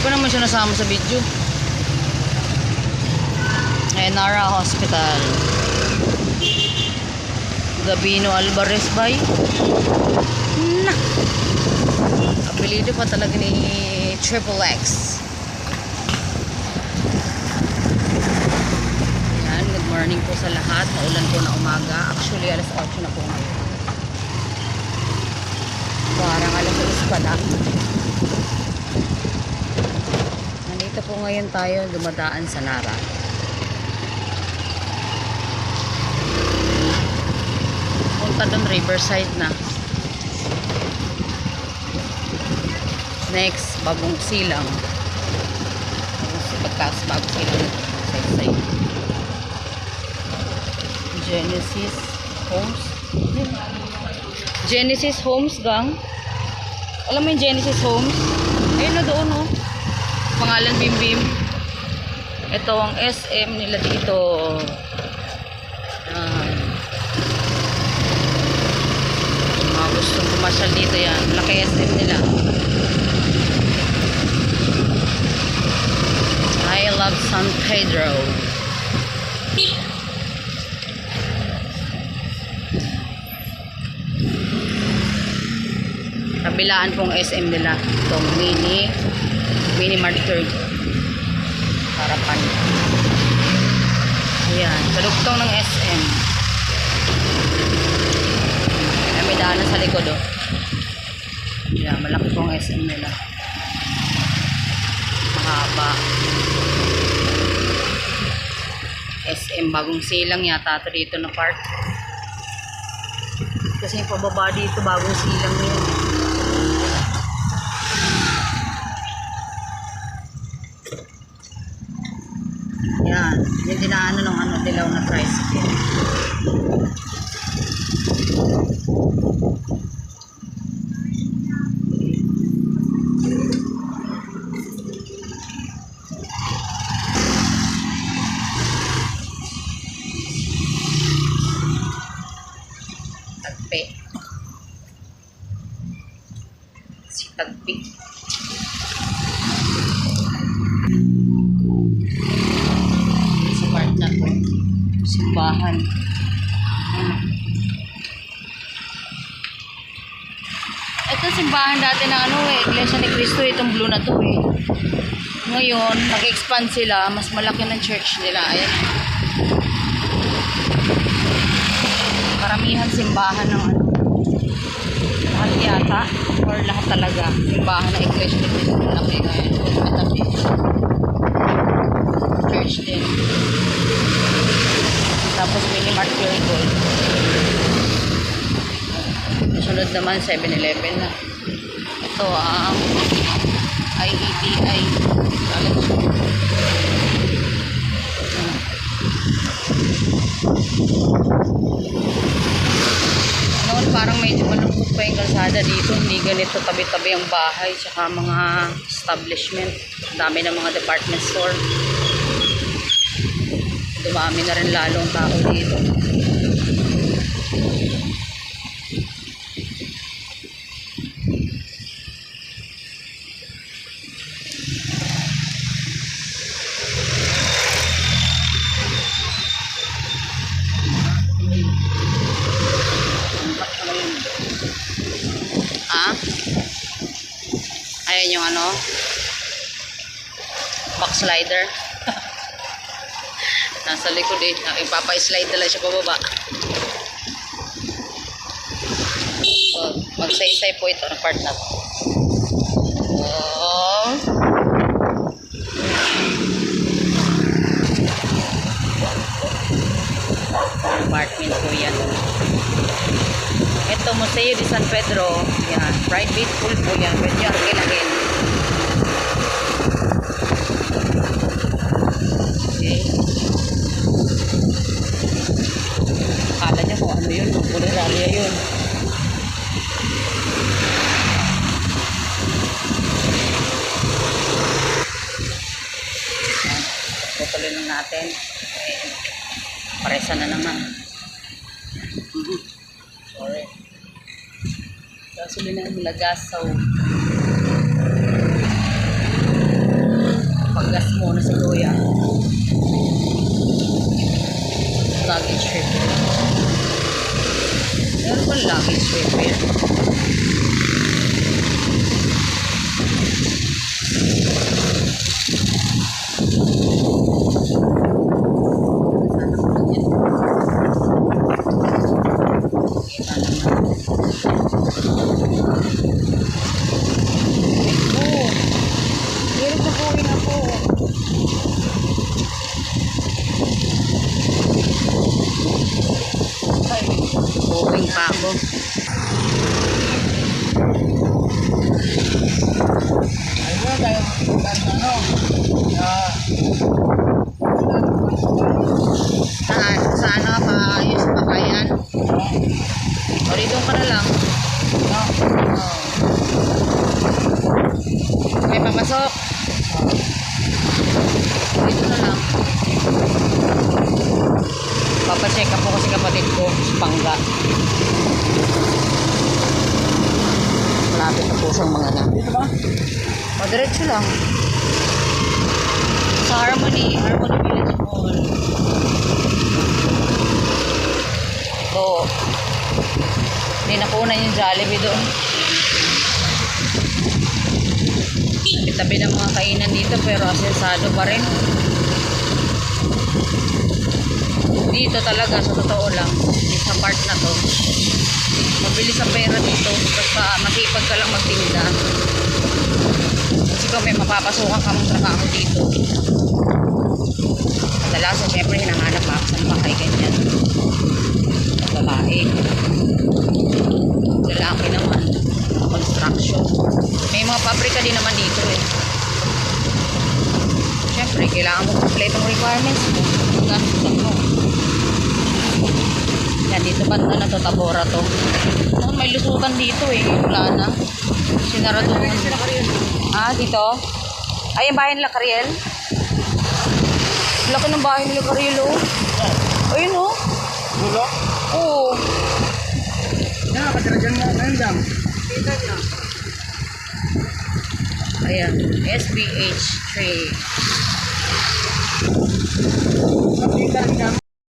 ko naman siya nasama sa video. Nara Hospital. Gabino Alvarez bay. Na. Apelido pa talaga ni Triple X. Yan, good morning po sa lahat. Maulan po na umaga. Actually, alas 8 na po ngayon. Parang alas 8 pa lang. Nandito po ngayon tayo dumadaan sa Nara. Punta doon Riverside na. Next, Bagong Silang. Bagong Silang. Side. Genesis Homes. Genesis Homes, gang. Alam mo yung Genesis Homes? Ayun na doon, oh. Pangalan Bimbim. Ito ang SM nila dito. Mga gustong pumasyal dito yan. Laki SM nila. I love San Pedro. Kabilaan pong SM nila. Itong mini market. Harapan. Ayan. Kalugtong ng SM. Ayan, may daanan sa likod, oh. Ayan, malaki pong SM nila. Mahaba. SM Bagong Silang yata ito dito na park. Kasi yung pababa dito Bagong Silang yun. Yan, yung dinaanan ng dilaw na tricycle. Tagpi. Si Tagpi. Sa part na to. Simbahan. Ito simbahan dati na Iglesia ni Cristo. Itong blue na to eh. Ngayon, nag-expand sila. Mas malaki ng church nila. Ayan. Karamihan simbahan ng lahat yata or lahat talaga simbahan ng Iglesia ni Cristo malaki ngayon. Matabi church din, tapos mini market gold. Sunod naman 7-Eleven na. Ito ang IETI noon parang medyo malungkot pa yung kalsada dito. Hindi ganito tabi-tabi ang bahay tsaka mga establishment. Dami ng mga department store. Dumami na rin lalong tao dito. Ayan yung backslider. Nasa likod eh. Ipapa-slide na lang siya pababa. So, magsaysay po ito na part na to. Oh. Apartment po yan. Ito, Museo de San Pedro. Yan. Private pool po yan. Pwede yan. Kilangin. Okay. Akala niya kung ano yun. Funeralia yun. Yan. Tutuloy na natin. Okay. Paresa na naman. Sorry. Gasolina ng Lagasaw. pag-gas muna si Kuya. Luggage refill. Meron ba luggage refill? Meron sa buhay na po. Ay, buhay pa ako. Ayun tayo ano. Sa ano, paayos pa ba yan? O, dito ka na lang. Oh. May papasok. Dito na lang. Papacheck up po kasi kapatid ko sa Pangga. Malapit na po siyang mga anak. Dito ba? O, diretso lang. Sa Harmony Village Mall. Ito. Hindi nakunan yung Jollibee doon. Tabi ng mga kainan dito pero asensado pa rin. Dito talaga sa totoo lang, sa part na to, mabilis ang pera dito basta masipag ka lang magtinda. Kasi kung may mapapasukan ka mong trabaho dito, kadalasan syempre hinahanap ka sa bahay ganyan. Babae. Lalaki naman. Construction. May mga pabrika din naman dito eh. Siyempre, kailangan mo kompletong requirements mo. Gastusan mo. Yan, dito banda na to, Tabora to. Noon, may lusutan dito eh. Wala na. Sinaraduhan. Ah, dito? Ay, yung bahay nila Cariel? Laki ng bahay nila Cariel oh. Ayun oh. Gulo? Oo. Yan, katira dyan nga. Ayun dyan. Kita niya. Ayan, SBH 3. Nakita rin dyan.